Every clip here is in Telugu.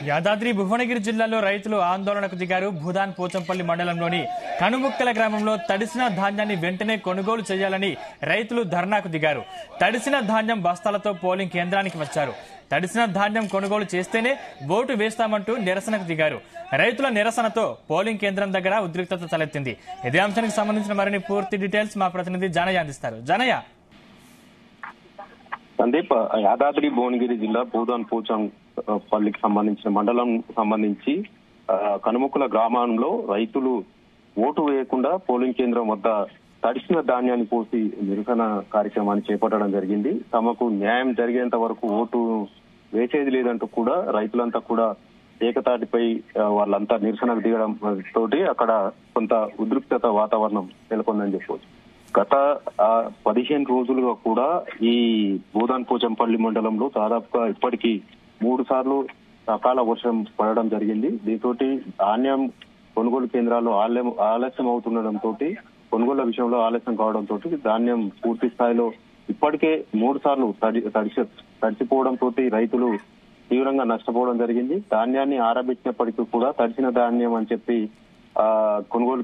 యాదాద్రి భువనగిరి జిల్లాలో రైతులు ఆందోళనకు దిగారు. భూదాన్ పోచంపల్లి మండలంలోని కనుముక్కల గ్రామంలో తడిసిన ధాన్యాన్ని వెంటనే కొనుగోలు చేయాలని రైతులు ధర్నాకు దిగారు. తడిసిన ధాన్యం బస్తాలతో పోలింగ్ కేంద్రానికి వచ్చారు. తడిసిన ధాన్యం కొనుగోలు చేస్తేనే ఓటు వేస్తామంటూ నిరసనకు దిగారు. రైతుల నిరసనతో పోలింగ్ కేంద్రం దగ్గర ఉద్రిక్తత తలెత్తింది. ఇదే అంశానికి సంబంధించిన మరిన్ని పూర్తి డీటెయిల్స్ మా ప్రతినిధి జానయ్య అందిస్తారు. జానయ్య. సందీప్, యాదాద్రి భువనగిరి జిల్లా భూదాన్ పోచంపల్లికి సంబంధించిన మండలం సంబంధించి కనుముక్కల గ్రామంలో రైతులు ఓటు వేయకుండా పోలింగ్ కేంద్రం వద్ద తడిసిన ధాన్యాన్ని పోసి నిరసన కార్యక్రమాన్ని చేపట్టడం జరిగింది. తమకు న్యాయం జరిగేంత వరకు ఓటు వేసేది లేదంటూ కూడా రైతులంతా కూడా ఏకతాటిపై వాళ్ళంతా నిరసనకు దిగడం తోటి అక్కడ కొంత ఉద్రిక్తత వాతావరణం నెలకొందని చెప్పవచ్చు. గత 15 రోజులుగా కూడా ఈ భూదాన్ పోచంపల్లి మండలంలో దాదాపుగా ఇప్పటికీ 3 సార్లు అకాల వర్షం పడడం జరిగింది. దీంతో ధాన్యం కొనుగోలు కేంద్రాల్లో ఆలస్యం అవుతుండటంతో కొనుగోళ్ల విషయంలో ఆలస్యం కావడంతో ధాన్యం పూర్తి స్థాయిలో ఇప్పటికే 3 సార్లు తడిసిపోవడంతో రైతులు తీవ్రంగా నష్టపోవడం జరిగింది. ధాన్యాన్ని ఆరబెట్టినప్పటికీ కూడా తడిసిన ధాన్యం అని చెప్పి కొనుగోలు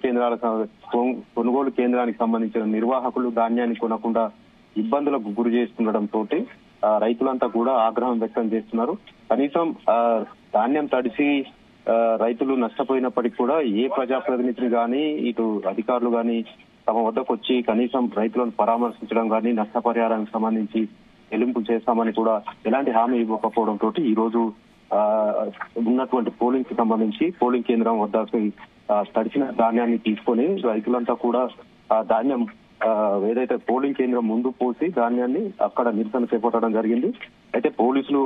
కేంద్రానికి సంబంధించిన నిర్వాహకులు ధాన్యాన్ని కొనకుండా ఇబ్బందులకు గురి చేస్తుండటంతో రైతులంతా కూడా ఆగ్రహం వ్యక్తం చేస్తున్నారు. కనీసం ధాన్యం తడిసి రైతులు నష్టపోయినప్పటికీ కూడా ఏ ప్రజాప్రతినిధులు గాని ఇటు అధికారులు గాని తమ వద్దకు వచ్చి కనీసం రైతులను పరామర్శించడం గాని నష్టపరిహారానికి సంబంధించి చెల్లింపు చేస్తామని కూడా ఎలాంటి హామీ ఇవ్వకపోవడంతో ఈ రోజు ఉన్నటువంటి పోలింగ్ కి సంబంధించి పోలింగ్ కేంద్రం వద్ద తడిసిన ధాన్యాన్ని తీసుకొని రైతులంతా కూడా ఆ ధాన్యం ఏదైతే పోలింగ్ కేంద్రం ముందు పోసి ధాన్యాన్ని అక్కడ నిరసన చేపట్టడం జరిగింది. అయితే పోలీసులు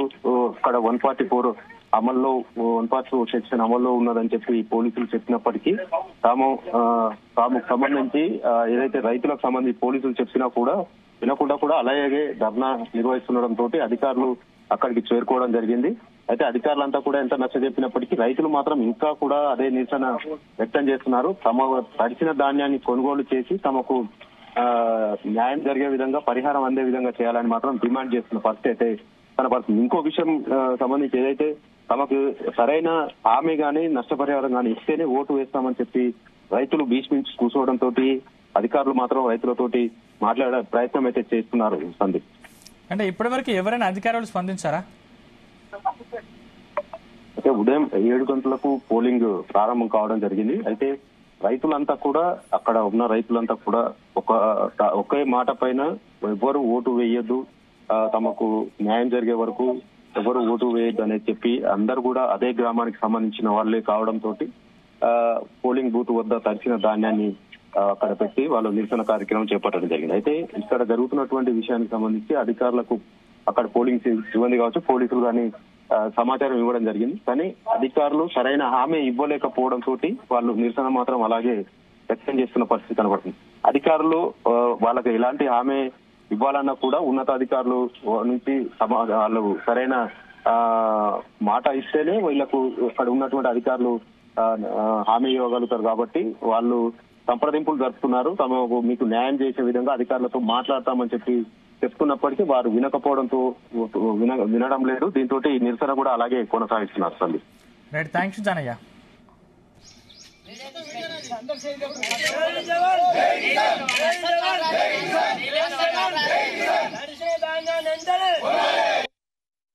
అక్కడ 144 అమల్లో 144 సెక్షన్ అమల్లో ఉన్నదని చెప్పి పోలీసులు చెప్పినప్పటికీ తాము సంబంధించి ఏదైతే రైతులకు సంబంధించి పోలీసులు చెప్పినా కూడా వినకుండా కూడా అలాగే ధర్నా నిర్వహిస్తుండటంతో అధికారులు అక్కడికి చేరుకోవడం జరిగింది. అయితే అధికారులంతా కూడా ఎంత నచ్చ చెప్పినప్పటికీ రైతులు మాత్రం ఇంకా కూడా అదే నిరసన వ్యక్తం చేస్తున్నారు. తమ తడిసిన ధాన్యాన్ని కొనుగోలు చేసి తమకు న్యాయం జరిగే విధంగా పరిహారం అందే విధంగా చేయాలని మాత్రం డిమాండ్ చేస్తున్న పరిస్థితి అయితే కనపడుతుంది. ఇంకో విషయం సంబంధించి ఏదైతే తమకు సరైన హామీ గానీ నష్టపరిహారం గానీ ఇస్తేనే ఓటు వేస్తామని చెప్పి రైతులు భీష్మించి కూర్చోవడంతో అధికారులు మాత్రం రైతులతోటి మాట్లాడే ప్రయత్నం అయితే చేస్తున్నారు. సందీప్, అంటే ఇప్పటివరకు ఎవరైనా అధికారులు స్పందించారా? అయితే ఉదయం 7 గంటలకు పోలింగ్ ప్రారంభం కావడం జరిగింది. అయితే రైతులంతా కూడా అక్కడ ఉన్న రైతులంతా కూడా ఒకే మాట పైన ఎవరు ఓటు వేయొద్దు, తమకు న్యాయం జరిగే వరకు ఎవరు ఓటు వేయొద్దు అనేది చెప్పి అందరు కూడా అదే గ్రామానికి సంబంధించిన వాళ్ళే కావడంతో పోలింగ్ బూత్ వద్ద తడిసిన ధాన్యాన్ని అక్కడ పెట్టి వాళ్ళు నిరసన కార్యక్రమం చేపట్టడం జరిగింది. అయితే ఇక్కడ జరుగుతున్నటువంటి విషయానికి సంబంధించి అధికారులకు అక్కడ పోలింగ్ సిబ్బంది కావచ్చు పోలీసులు కానీ సమాచారం ఇవ్వడం జరిగింది. కానీ అధికారులు సరైన హామీ ఇవ్వలేకపోవడంతో వాళ్ళు నిరసన మాత్రం అలాగే వ్యక్తం చేస్తున్న పరిస్థితి కనబడుతుంది. అధికారులు వాళ్ళకి ఎలాంటి హామీ ఇవ్వాలన్నా కూడా ఉన్నతాధికారులు నుంచి వాళ్ళు సరైన మాట ఇస్తేనే వీళ్లకు అక్కడ ఉన్నటువంటి అధికారులు హామీ ఇవ్వగలుగుతారు. కాబట్టి వాళ్ళు సంప్రదింపులు జరుపుతున్నారు. తమకు మీకు న్యాయం చేసే విధంగా అధికారులతో మాట్లాడతామని చెప్పి చెప్తున్నప్పటికీ వారు వినకపోవడంతో వినడం లేదు. దీంతో నిరసన కూడా అలాగే కొనసాగిస్తున్నారు. Sandeep, right, thanks Janaiah. జై జవాన్